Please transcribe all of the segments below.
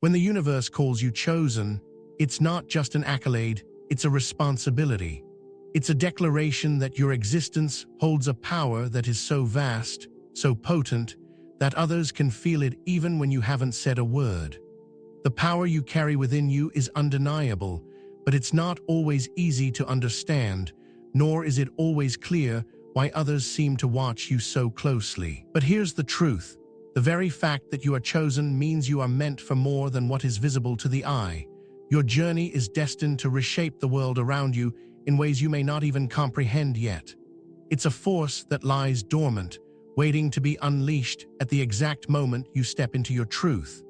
When the universe calls you chosen, it's not just an accolade, it's a responsibility. It's a declaration that your existence holds a power that is so vast, so potent, that others can feel it even when you haven't said a word. The power you carry within you is undeniable, but it's not always easy to understand, nor is it always clear why others seem to watch you so closely. But here's the truth. The very fact that you are chosen means you are meant for more than what is visible to the eye. Your journey is destined to reshape the world around you in ways you may not even comprehend yet. It's a force that lies dormant, waiting to be unleashed at the exact moment you step into your truth.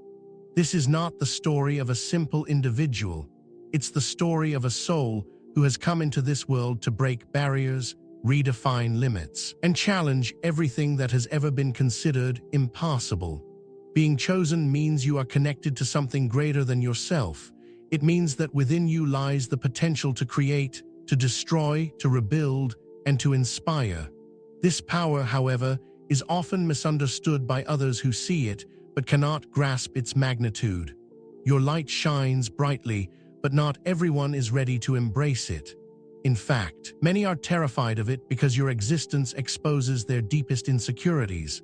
This is not the story of a simple individual. It's the story of a soul who has come into this world to break barriers, redefine limits, and challenge everything that has ever been considered impossible. Being chosen means you are connected to something greater than yourself. It means that within you lies the potential to create, to destroy, to rebuild, and to inspire. This power, however, is often misunderstood by others who see it, but cannot grasp its magnitude. Your light shines brightly, but not everyone is ready to embrace it. In fact, many are terrified of it because your existence exposes their deepest insecurities.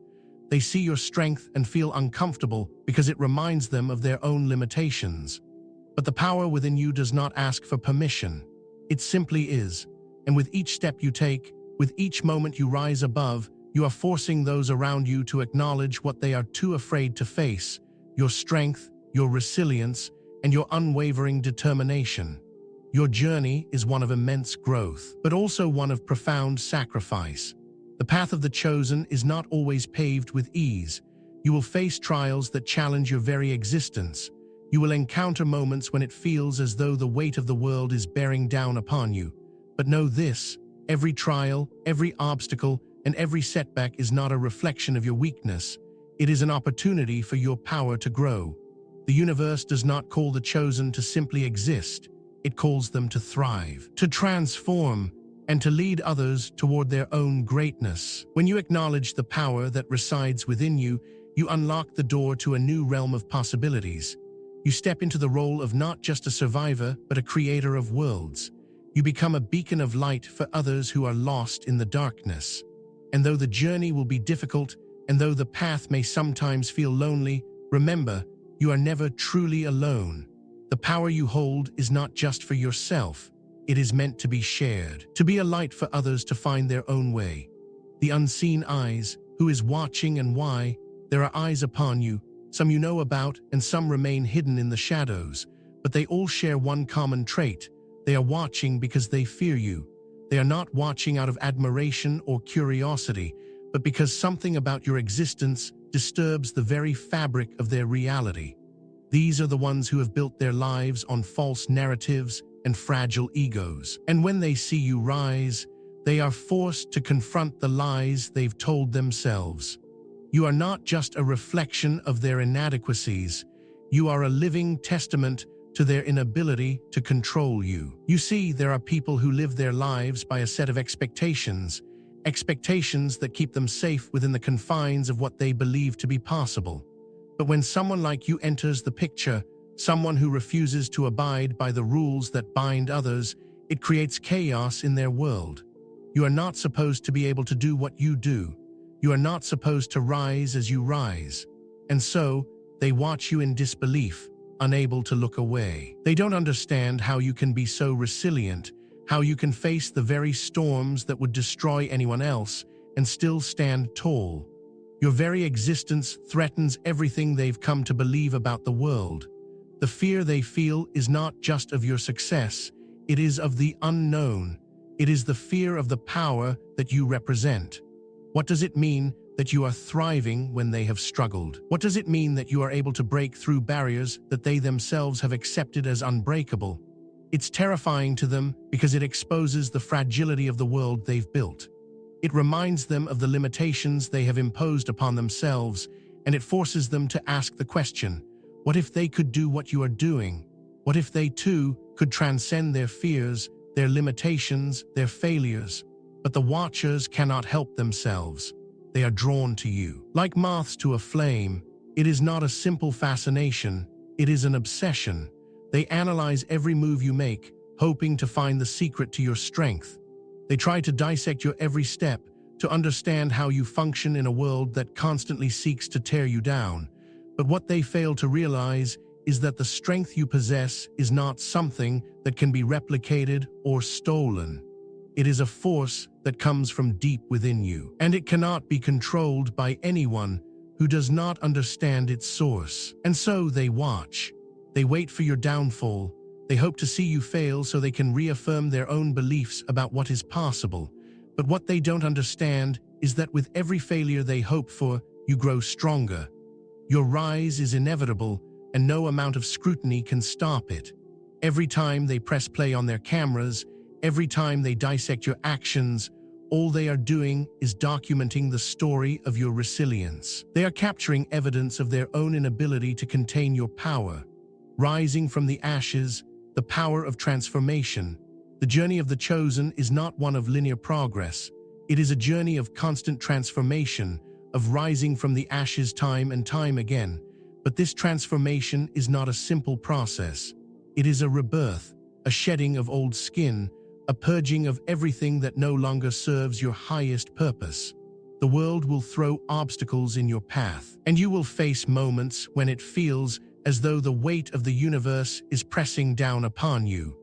They see your strength and feel uncomfortable because it reminds them of their own limitations. But the power within you does not ask for permission. It simply is. And with each step you take, with each moment you rise above, you are forcing those around you to acknowledge what they are too afraid to face: your strength, your resilience, and your unwavering determination. Your journey is one of immense growth, but also one of profound sacrifice. The path of the chosen is not always paved with ease. You will face trials that challenge your very existence. You will encounter moments when it feels as though the weight of the world is bearing down upon you. But know this: every trial, every obstacle, and every setback is not a reflection of your weakness. It is an opportunity for your power to grow. The universe does not call the chosen to simply exist. It calls them to thrive, to transform, and to lead others toward their own greatness. When you acknowledge the power that resides within you, you unlock the door to a new realm of possibilities. You step into the role of not just a survivor, but a creator of worlds. You become a beacon of light for others who are lost in the darkness. And though the journey will be difficult, and though the path may sometimes feel lonely, remember, you are never truly alone. The power you hold is not just for yourself. It is meant to be shared, to be a light for others to find their own way. The unseen eyes, who is watching and why? There are eyes upon you, some you know about and some remain hidden in the shadows, but they all share one common trait. They are watching because they fear you. They are not watching out of admiration or curiosity, but because something about your existence disturbs the very fabric of their reality. These are the ones who have built their lives on false narratives and fragile egos. And when they see you rise, they are forced to confront the lies they've told themselves. You are not just a reflection of their inadequacies. You are a living testament to their inability to control you. You see, there are people who live their lives by a set of expectations that keep them safe within the confines of what they believe to be possible. But when someone like you enters the picture, someone who refuses to abide by the rules that bind others, it creates chaos in their world. You are not supposed to be able to do what you do. You are not supposed to rise as you rise. And so, they watch you in disbelief, unable to look away. They don't understand how you can be so resilient, how you can face the very storms that would destroy anyone else and still stand tall. Your very existence threatens everything they've come to believe about the world. The fear they feel is not just of your success, it is of the unknown. It is the fear of the power that you represent. What does it mean that you are thriving when they have struggled? What does it mean that you are able to break through barriers that they themselves have accepted as unbreakable? It's terrifying to them because it exposes the fragility of the world they've built. It reminds them of the limitations they have imposed upon themselves, and it forces them to ask the question, what if they could do what you are doing? What if they too could transcend their fears, their limitations, their failures? But the watchers cannot help themselves. They are drawn to you. Like moths to a flame, it is not a simple fascination, It is an obsession. They analyze every move you make, hoping to find the secret to your strength. They try to dissect your every step, to understand how you function in a world that constantly seeks to tear you down. But what they fail to realize is that the strength you possess is not something that can be replicated or stolen. It is a force that comes from deep within you, and it cannot be controlled by anyone who does not understand its source. And so they watch. They wait for your downfall. They hope to see you fail so they can reaffirm their own beliefs about what is possible. But what they don't understand is that with every failure they hope for, you grow stronger. Your rise is inevitable, and no amount of scrutiny can stop it. Every time they press play on their cameras, every time they dissect your actions, all they are doing is documenting the story of your resilience. They are capturing evidence of their own inability to contain your power. Rising from the ashes, the power of transformation. The journey of the chosen is not one of linear progress. It is a journey of constant transformation, of rising from the ashes time and time again. But this transformation is not a simple process. It is a rebirth, a shedding of old skin, a purging of everything that no longer serves your highest purpose. The world will throw obstacles in your path, and you will face moments when it feels as though the weight of the universe is pressing down upon you.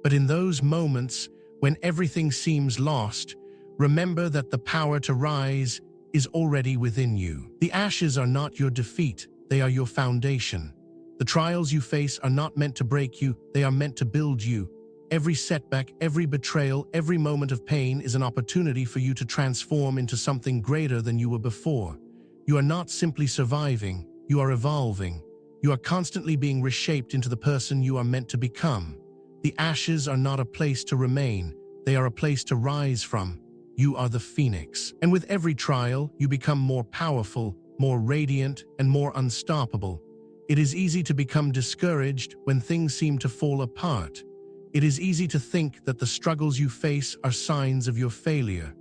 But in those moments, when everything seems lost, remember that the power to rise is already within you. The ashes are not your defeat, they are your foundation. The trials you face are not meant to break you, they are meant to build you. Every setback, every betrayal, every moment of pain is an opportunity for you to transform into something greater than you were before. You are not simply surviving, you are evolving. You are constantly being reshaped into the person you are meant to become. The ashes are not a place to remain, they are a place to rise from. You are the phoenix. And with every trial, you become more powerful, more radiant, and more unstoppable. It is easy to become discouraged when things seem to fall apart. It is easy to think that the struggles you face are signs of your failure.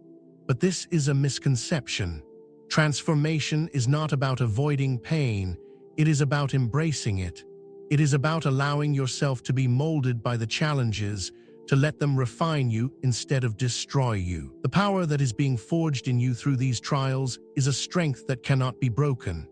But this is a misconception. Transformation is not about avoiding pain, it is about embracing it. It is about allowing yourself to be molded by the challenges, to let them refine you instead of destroy you. The power that is being forged in you through these trials is a strength that cannot be broken.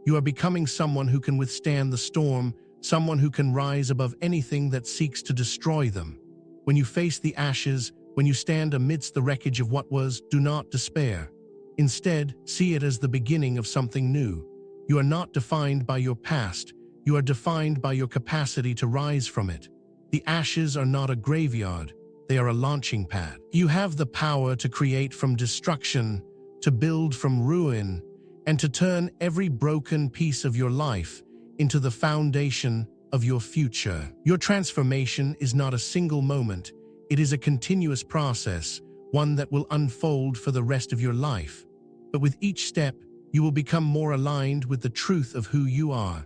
You are becoming someone who can withstand the storm, someone who can rise above anything that seeks to destroy them. When you face the ashes, when you stand amidst the wreckage of what was, do not despair. Instead, see it as the beginning of something new. You are not defined by your past, you are defined by your capacity to rise from it. The ashes are not a graveyard, they are a launching pad. You have the power to create from destruction, to build from ruin, and to turn every broken piece of your life into the foundation of your future. Your transformation is not a single moment, it is a continuous process, one that will unfold for the rest of your life. But with each step, you will become more aligned with the truth of who you are.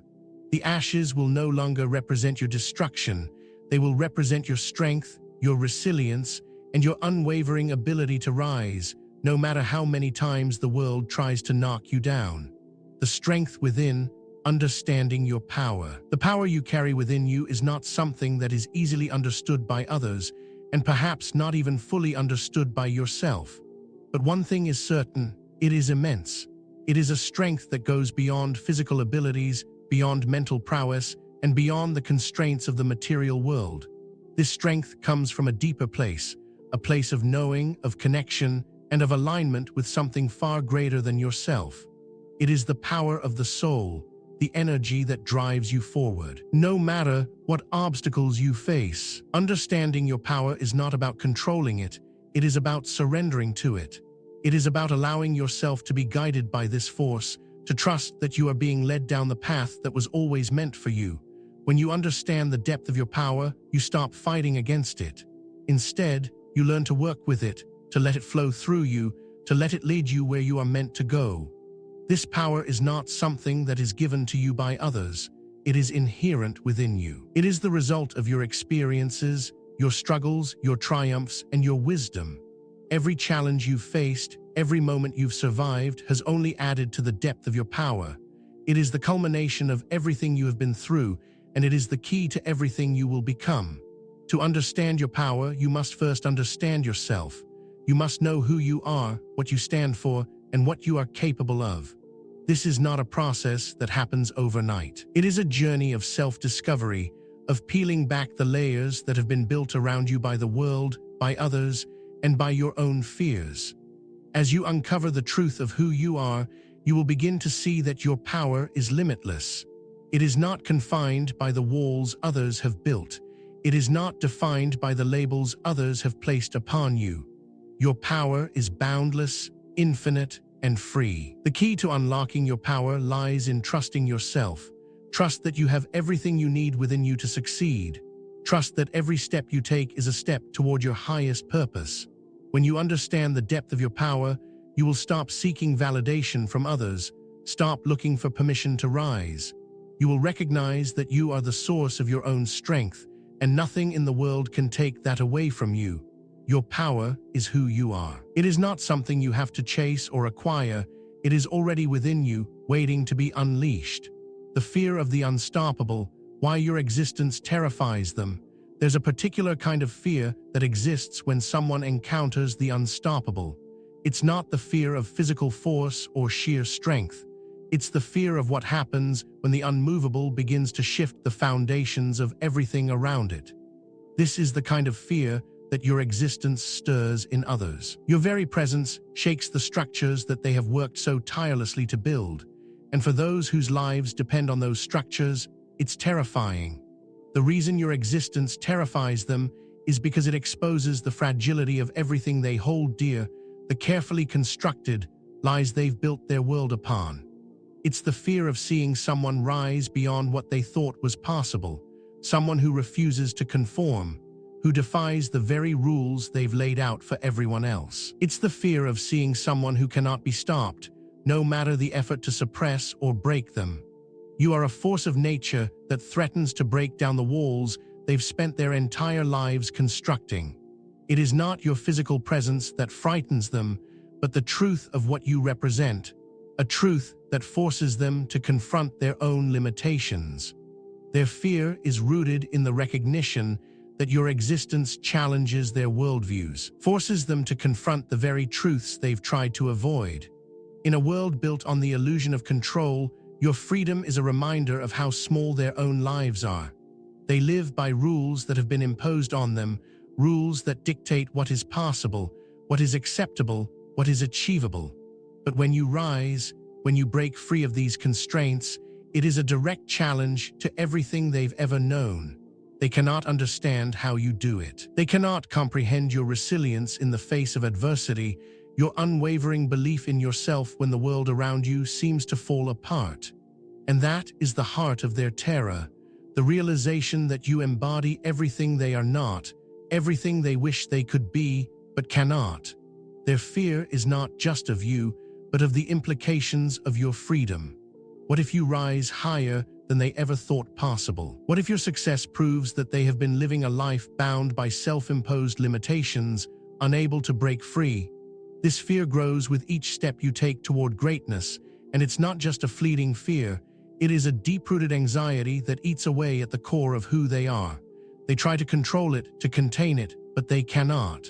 The ashes will no longer represent your destruction, they will represent your strength, your resilience, and your unwavering ability to rise, no matter how many times the world tries to knock you down. The strength within, understanding your power. The power you carry within you is not something that is easily understood by others, and perhaps not even fully understood by yourself. But one thing is certain, it is immense. It is a strength that goes beyond physical abilities, beyond mental prowess, and beyond the constraints of the material world. This strength comes from a deeper place, a place of knowing, of connection, and of alignment with something far greater than yourself. It is the power of the soul, the energy that drives you forward. No matter what obstacles you face, understanding your power is not about controlling it, it is about surrendering to it. It is about allowing yourself to be guided by this force, to trust that you are being led down the path that was always meant for you. When you understand the depth of your power, you stop fighting against it. Instead, you learn to work with it, to let it flow through you, to let it lead you where you are meant to go. This power is not something that is given to you by others. It is inherent within you. It is the result of your experiences, your struggles, your triumphs, and your wisdom. Every challenge you've faced, every moment you've survived has only added to the depth of your power. It is the culmination of everything you have been through, and it is the key to everything you will become. To understand your power, you must first understand yourself. You must know who you are, what you stand for, and what you are capable of. This is not a process that happens overnight. It is a journey of self-discovery, of peeling back the layers that have been built around you by the world, by others, and by your own fears. As you uncover the truth of who you are, you will begin to see that your power is limitless. It is not confined by the walls others have built. It is not defined by the labels others have placed upon you. Your power is boundless, infinite, and free. The key to unlocking your power lies in trusting yourself. Trust that you have everything you need within you to succeed. Trust that every step you take is a step toward your highest purpose. When you understand the depth of your power, you will stop seeking validation from others, stop looking for permission to rise. You will recognize that you are the source of your own strength, and nothing in the world can take that away from you. Your power is who you are. It is not something you have to chase or acquire. It is already within you, waiting to be unleashed. The fear of the unstoppable, why your existence terrifies them. There's a particular kind of fear that exists when someone encounters the unstoppable. It's not the fear of physical force or sheer strength. It's the fear of what happens when the unmovable begins to shift the foundations of everything around it. This is the kind of fear that your existence stirs in others. Your very presence shakes the structures that they have worked so tirelessly to build. And for those whose lives depend on those structures, it's terrifying. The reason your existence terrifies them is because it exposes the fragility of everything they hold dear, the carefully constructed lies they've built their world upon. It's the fear of seeing someone rise beyond what they thought was possible, someone who refuses to conform, who defies the very rules they've laid out for everyone else. It's the fear of seeing someone who cannot be stopped, no matter the effort to suppress or break them. You are a force of nature that threatens to break down the walls they've spent their entire lives constructing. It is not your physical presence that frightens them, but the truth of what you represent, a truth that forces them to confront their own limitations. Their fear is rooted in the recognition that your existence challenges their worldviews, forces them to confront the very truths they've tried to avoid. In a world built on the illusion of control, your freedom is a reminder of how small their own lives are. They live by rules that have been imposed on them, rules that dictate what is possible, what is acceptable, what is achievable. But when you rise, when you break free of these constraints, it is a direct challenge to everything they've ever known. They cannot understand how you do it. They cannot comprehend your resilience in the face of adversity, your unwavering belief in yourself when the world around you seems to fall apart. And that is the heart of their terror, the realization that you embody everything they are not, everything they wish they could be, but cannot. Their fear is not just of you, but of the implications of your freedom. What if you rise higher than they ever thought possible? What if your success proves that they have been living a life bound by self-imposed limitations, unable to break free? This fear grows with each step you take toward greatness, and it's not just a fleeting fear. It is a deep-rooted anxiety that eats away at the core of who they are. They try to control it, to contain it, but they cannot.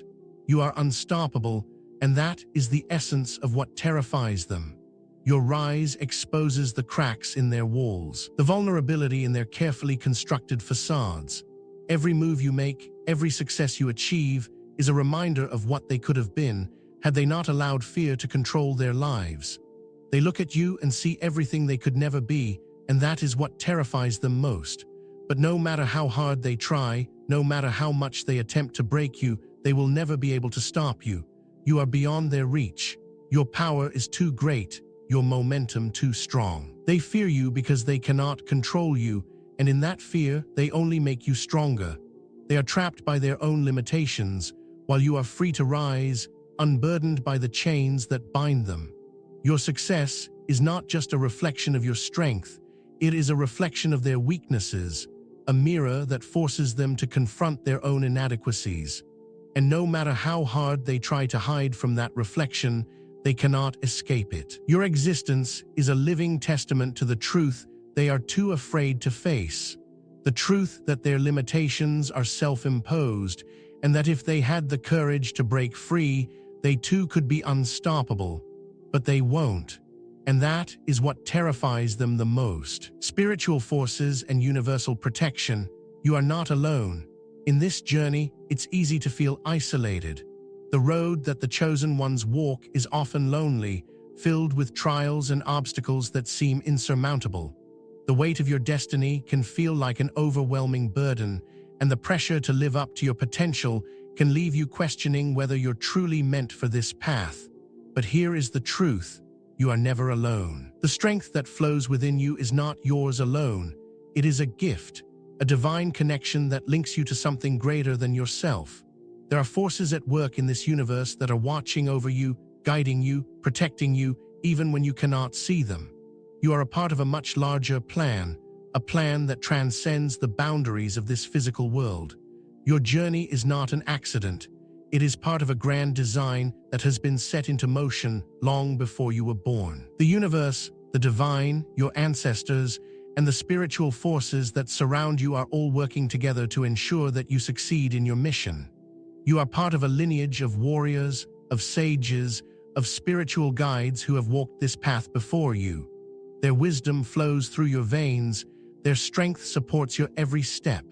You are unstoppable, and that is the essence of what terrifies them. Your rise exposes the cracks in their walls, the vulnerability in their carefully constructed facades. Every move you make, every success you achieve, is a reminder of what they could have been had they not allowed fear to control their lives. They look at you and see everything they could never be, and that is what terrifies them most. But no matter how hard they try, no matter how much they attempt to break you, they will never be able to stop you. You are beyond their reach. Your power is too great, your momentum too strong. They fear you because they cannot control you, and in that fear, they only make you stronger. They are trapped by their own limitations, while you are free to rise, unburdened by the chains that bind them. Your success is not just a reflection of your strength, it is a reflection of their weaknesses, a mirror that forces them to confront their own inadequacies. And no matter how hard they try to hide from that reflection, they cannot escape it. Your existence is a living testament to the truth they are too afraid to face. The truth that their limitations are self-imposed, and that if they had the courage to break free, they too could be unstoppable. But they won't. And that is what terrifies them the most. Spiritual forces and universal protection. You are not alone. In this journey, it's easy to feel isolated. The road that the chosen ones walk is often lonely, filled with trials and obstacles that seem insurmountable. The weight of your destiny can feel like an overwhelming burden, and the pressure to live up to your potential can leave you questioning whether you're truly meant for this path. But here is the truth. You are never alone. The strength that flows within you is not yours alone. It is a gift, a divine connection that links you to something greater than yourself. There are forces at work in this universe that are watching over you, guiding you, protecting you, even when you cannot see them. You are a part of a much larger plan, a plan that transcends the boundaries of this physical world. Your journey is not an accident. It is part of a grand design that has been set into motion long before you were born. The universe, the divine, your ancestors, and the spiritual forces that surround you are all working together to ensure that you succeed in your mission. You are part of a lineage of warriors, of sages, of spiritual guides who have walked this path before you. Their wisdom flows through your veins, their strength supports your every step.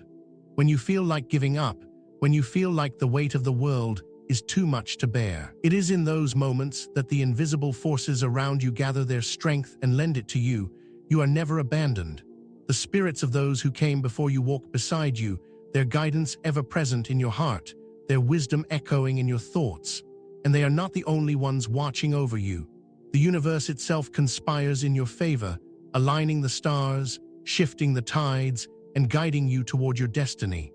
When you feel like giving up, when you feel like the weight of the world is too much to bear, it is in those moments that the invisible forces around you gather their strength and lend it to you. You are never abandoned. The spirits of those who came before you walk beside you, their guidance ever present in your heart, their wisdom echoing in your thoughts. And they are not the only ones watching over you. The universe itself conspires in your favor, aligning the stars, shifting the tides, and guiding you toward your destiny.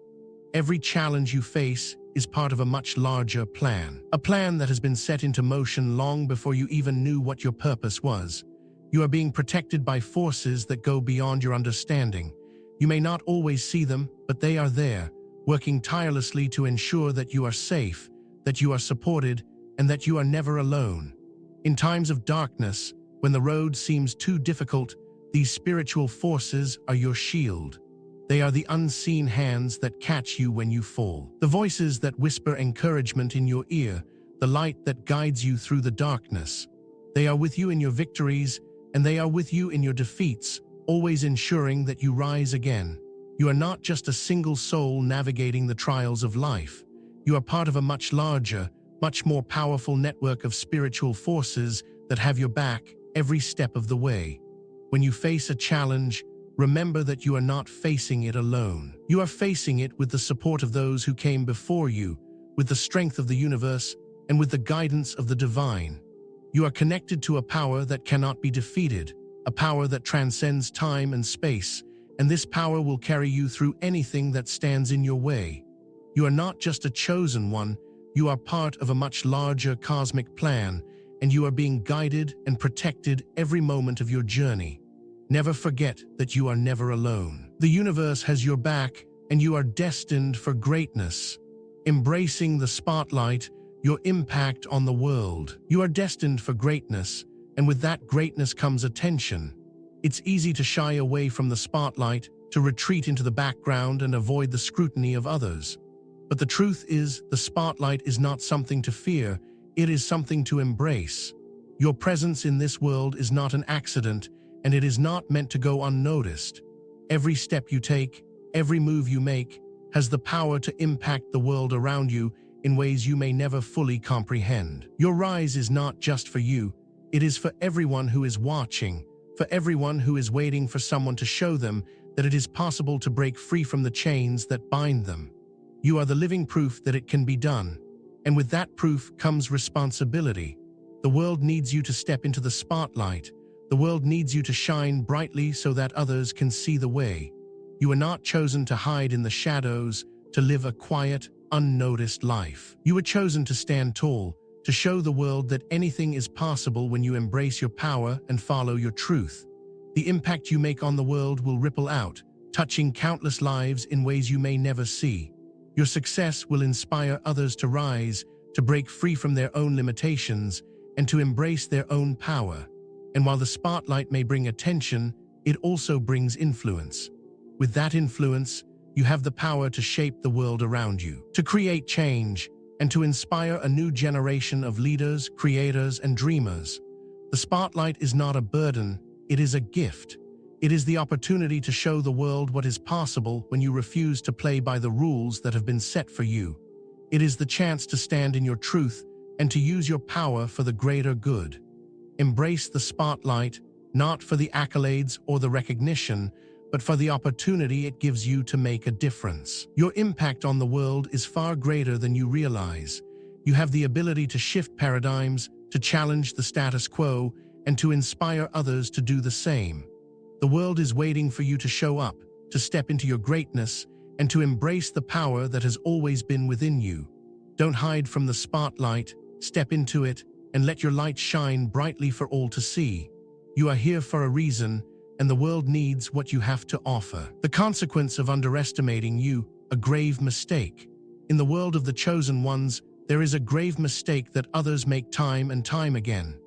Every challenge you face is part of a much larger plan, a plan that has been set into motion long before you even knew what your purpose was. You are being protected by forces that go beyond your understanding. You may not always see them, but they are there, working tirelessly to ensure that you are safe, that you are supported, and that you are never alone. In times of darkness, when the road seems too difficult, these spiritual forces are your shield. They are the unseen hands that catch you when you fall, the voices that whisper encouragement in your ear, the light that guides you through the darkness. They are with you in your victories, and they are with you in your defeats, always ensuring that you rise again. You are not just a single soul navigating the trials of life. You are part of a much larger, much more powerful network of spiritual forces that have your back every step of the way. When you face a challenge, remember that you are not facing it alone. You are facing it with the support of those who came before you, with the strength of the universe, and with the guidance of the divine. You are connected to a power that cannot be defeated, a power that transcends time and space, and this power will carry you through anything that stands in your way. You are not just a chosen one, you are part of a much larger cosmic plan, and you are being guided and protected every moment of your journey. Never forget that you are never alone. The universe has your back, and you are destined for greatness. Embracing the spotlight, your impact on the world. You are destined for greatness, and with that greatness comes attention. It's easy to shy away from the spotlight, to retreat into the background and avoid the scrutiny of others. But the truth is, the spotlight is not something to fear, it is something to embrace. Your presence in this world is not an accident, and it is not meant to go unnoticed. Every step you take, every move you make, has the power to impact the world around you in ways you may never fully comprehend. Your rise is not just for you, it is for everyone who is watching, for everyone who is waiting for someone to show them that it is possible to break free from the chains that bind them. You are the living proof that it can be done, and with that proof comes responsibility. The world needs you to step into the spotlight. The world needs you to shine brightly so that others can see the way. You are not chosen to hide in the shadows, to live a quiet, unnoticed life. You were chosen to stand tall, to show the world that anything is possible when you embrace your power and follow your truth. The impact you make on the world will ripple out, touching countless lives in ways you may never see. Your success will inspire others to rise, to break free from their own limitations, and to embrace their own power. And while the spotlight may bring attention, it also brings influence. With that influence, you have the power to shape the world around you, to create change, and to inspire a new generation of leaders, creators, and dreamers. The spotlight is not a burden, it is a gift. It is the opportunity to show the world what is possible when you refuse to play by the rules that have been set for you. It is the chance to stand in your truth and to use your power for the greater good. Embrace the spotlight, not for the accolades or the recognition, but for the opportunity it gives you to make a difference. Your impact on the world is far greater than you realize. You have the ability to shift paradigms, to challenge the status quo, and to inspire others to do the same. The world is waiting for you to show up, to step into your greatness, and to embrace the power that has always been within you. Don't hide from the spotlight, step into it, and let your light shine brightly for all to see. You are here for a reason, and the world needs what you have to offer. The consequence of underestimating you, a grave mistake. In the world of the chosen ones, there is a grave mistake that others make time and time again.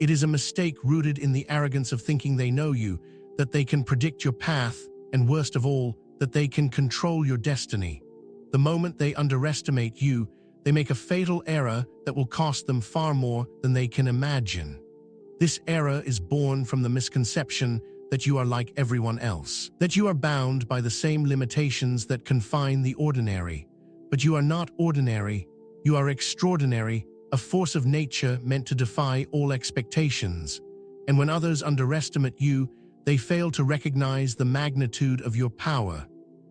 It is a mistake rooted in the arrogance of thinking they know you, that they can predict your path, and worst of all, that they can control your destiny. The moment they underestimate you, they make a fatal error that will cost them far more than they can imagine. This error is born from the misconception that you are like everyone else, that you are bound by the same limitations that confine the ordinary. But you are not ordinary, you are extraordinary, a force of nature meant to defy all expectations. And when others underestimate you, they fail to recognize the magnitude of your power.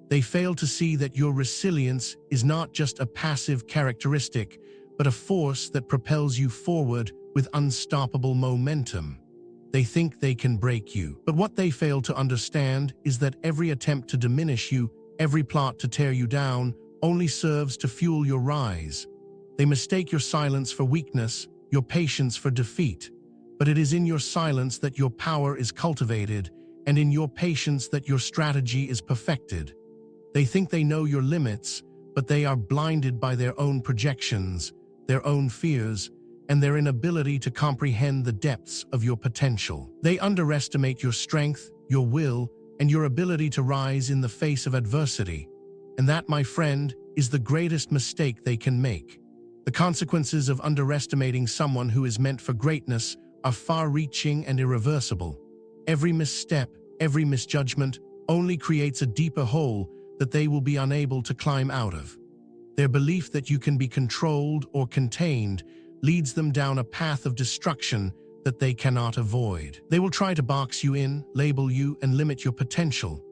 They fail to see that your resilience is not just a passive characteristic, but a force that propels you forward with unstoppable momentum. They think they can break you, but what they fail to understand is that every attempt to diminish you, every plot to tear you down, only serves to fuel your rise. They mistake your silence for weakness, your patience for defeat. But it is in your silence that your power is cultivated, and in your patience that your strategy is perfected. They think they know your limits, but they are blinded by their own projections, their own fears, and their inability to comprehend the depths of your potential. They underestimate your strength, your will, and your ability to rise in the face of adversity. And that, my friend, is the greatest mistake they can make. The consequences of underestimating someone who is meant for greatness are far-reaching and irreversible. Every misstep, every misjudgment only creates a deeper hole that they will be unable to climb out of. Their belief that you can be controlled or contained leads them down a path of destruction that they cannot avoid. They will try to box you in, label you, and limit your potential.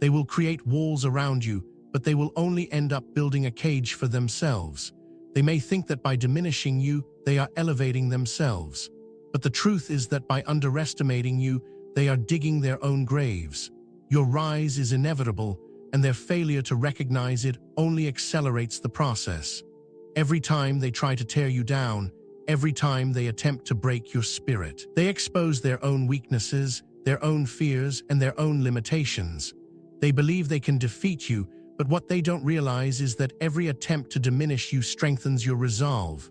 They will create walls around you, but they will only end up building a cage for themselves. They may think that by diminishing you, they are elevating themselves. But the truth is that by underestimating you, they are digging their own graves. Your rise is inevitable, and their failure to recognize it only accelerates the process. Every time they try to tear you down, every time they attempt to break your spirit, they expose their own weaknesses, their own fears, and their own limitations. They believe they can defeat you, but what they don't realize is that every attempt to diminish you strengthens your resolve.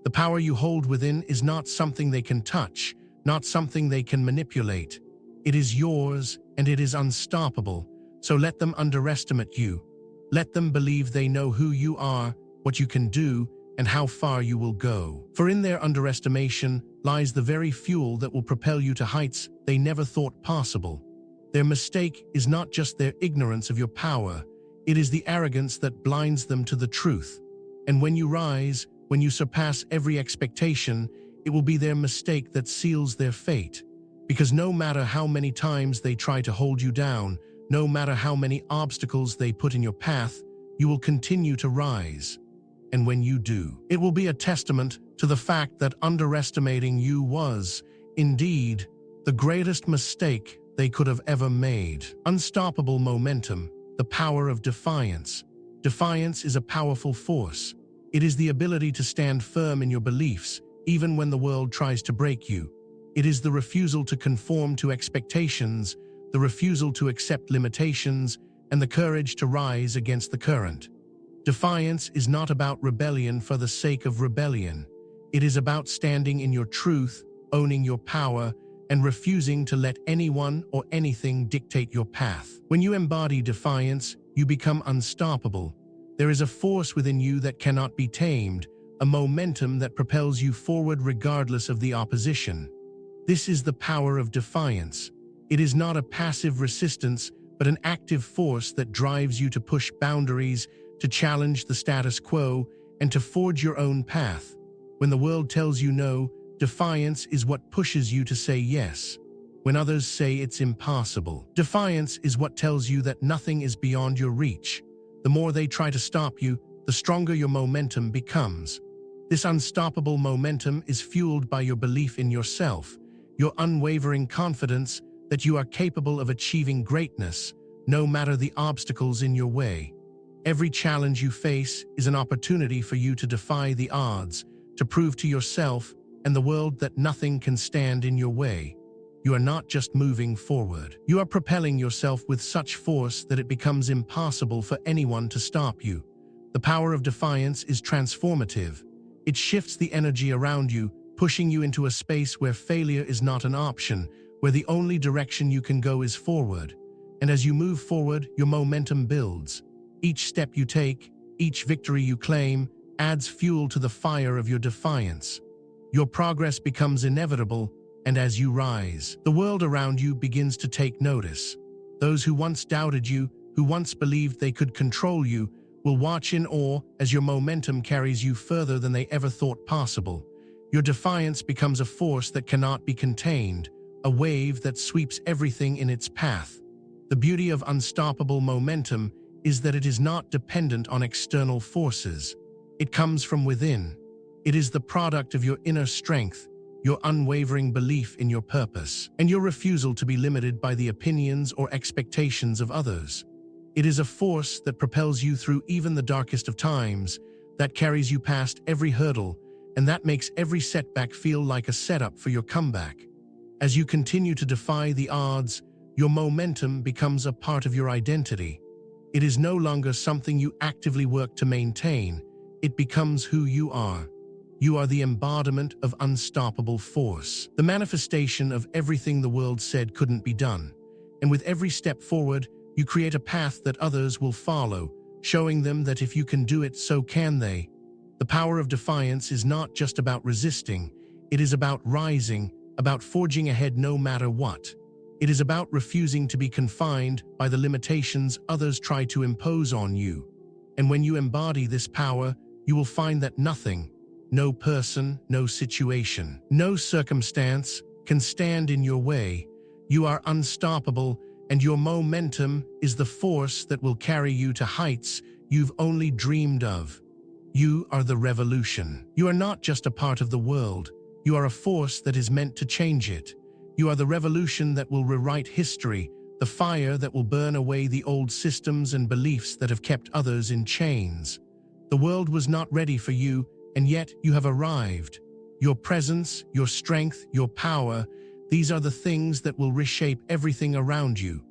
The power you hold within is not something they can touch, not something they can manipulate. It is yours, and it is unstoppable. So let them underestimate you. Let them believe they know who you are, what you can do, and how far you will go. For in their underestimation lies the very fuel that will propel you to heights they never thought possible. Their mistake is not just their ignorance of your power, it is the arrogance that blinds them to the truth. And when you rise, when you surpass every expectation, it will be their mistake that seals their fate. Because no matter how many times they try to hold you down, no matter how many obstacles they put in your path, you will continue to rise. And when you do, it will be a testament to the fact that underestimating you was, indeed, the greatest mistake they could have ever made. Unstoppable momentum, the power of defiance. Defiance is a powerful force. It is the ability to stand firm in your beliefs, even when the world tries to break you. It is the refusal to conform to expectations, the refusal to accept limitations, and the courage to rise against the current. Defiance is not about rebellion for the sake of rebellion. It is about standing in your truth, owning your power, and refusing to let anyone or anything dictate your path. When you embody defiance, you become unstoppable. There is a force within you that cannot be tamed, a momentum that propels you forward regardless of the opposition. This is the power of defiance. It is not a passive resistance, but an active force that drives you to push boundaries, to challenge the status quo, and to forge your own path. When the world tells you no, defiance is what pushes you to say yes. When others say it's impossible, defiance is what tells you that nothing is beyond your reach. The more they try to stop you, the stronger your momentum becomes. This unstoppable momentum is fueled by your belief in yourself, your unwavering confidence that you are capable of achieving greatness, no matter the obstacles in your way. Every challenge you face is an opportunity for you to defy the odds, to prove to yourself and the world that nothing can stand in your way. You are not just moving forward. You are propelling yourself with such force that it becomes impossible for anyone to stop you. The power of defiance is transformative. It shifts the energy around you, pushing you into a space where failure is not an option, where the only direction you can go is forward. And as you move forward, your momentum builds. Each step you take, each victory you claim, adds fuel to the fire of your defiance. Your progress becomes inevitable, and as you rise, the world around you begins to take notice. Those who once doubted you, who once believed they could control you, will watch in awe as your momentum carries you further than they ever thought possible. Your defiance becomes a force that cannot be contained, a wave that sweeps everything in its path. The beauty of unstoppable momentum is that it is not dependent on external forces. It comes from within. It is the product of your inner strength, your unwavering belief in your purpose, and your refusal to be limited by the opinions or expectations of others. It is a force that propels you through even the darkest of times, that carries you past every hurdle, and that makes every setback feel like a setup for your comeback. As you continue to defy the odds, your momentum becomes a part of your identity. It is no longer something you actively work to maintain. It becomes who you are. You are the embodiment of unstoppable force, the manifestation of everything the world said couldn't be done. And with every step forward, you create a path that others will follow, showing them that if you can do it, so can they. The power of defiance is not just about resisting. It is about rising, about forging ahead no matter what. It is about refusing to be confined by the limitations others try to impose on you. And when you embody this power, you will find that nothing, no person, no situation, no circumstance can stand in your way. You are unstoppable, and your momentum is the force that will carry you to heights you've only dreamed of. You are the revolution. You are not just a part of the world. You are a force that is meant to change it. You are the revolution that will rewrite history, the fire that will burn away the old systems and beliefs that have kept others in chains. The world was not ready for you, and yet you have arrived. Your presence, your strength, your power, these are the things that will reshape everything around you.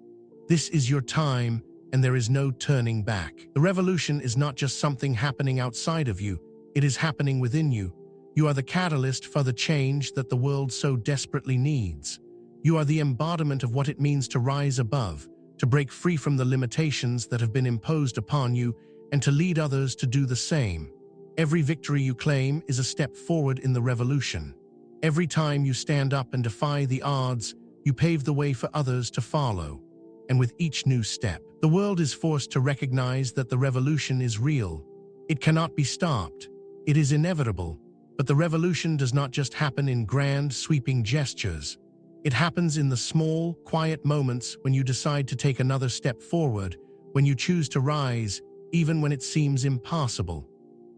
This is your time, and there is no turning back. The revolution is not just something happening outside of you, it is happening within you. You are the catalyst for the change that the world so desperately needs. You are the embodiment of what it means to rise above, to break free from the limitations that have been imposed upon you, and to lead others to do the same. Every victory you claim is a step forward in the revolution. Every time you stand up and defy the odds, you pave the way for others to follow. And with each new step, the world is forced to recognize that the revolution is real. It cannot be stopped. It is inevitable. But the revolution does not just happen in grand, sweeping gestures. It happens in the small, quiet moments when you decide to take another step forward, when you choose to rise, even when it seems impossible.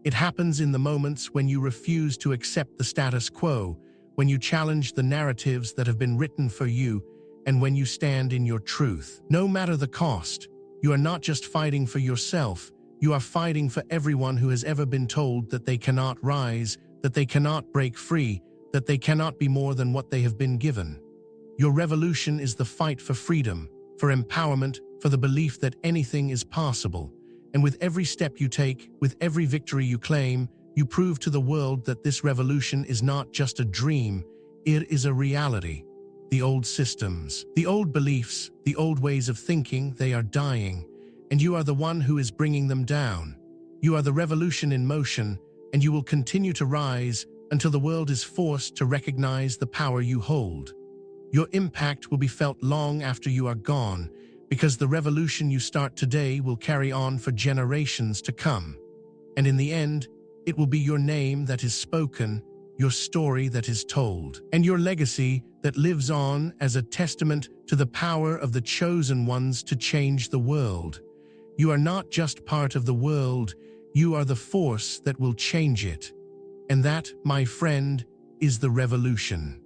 It happens in the moments when you refuse to accept the status quo, when you challenge the narratives that have been written for you, and when you stand in your truth. No matter the cost, you are not just fighting for yourself, you are fighting for everyone who has ever been told that they cannot rise, that they cannot break free, that they cannot be more than what they have been given. Your revolution is the fight for freedom, for empowerment, for the belief that anything is possible. And with every step you take, with every victory you claim, you prove to the world that this revolution is not just a dream, it is a reality. the old systems, the old beliefs, the old ways of thinking, they are dying, and you are the one who is bringing them down. You are the revolution in motion, and you will continue to rise until the world is forced to recognize the power you hold. Your impact will be felt long after you are gone, because the revolution you start today will carry on for generations to come. And in the end, it will be your name that is spoken, your story that is told, and your legacy that lives on as a testament to the power of the chosen ones to change the world. You are not just part of the world, you are the force that will change it. And that, my friend, is the revolution.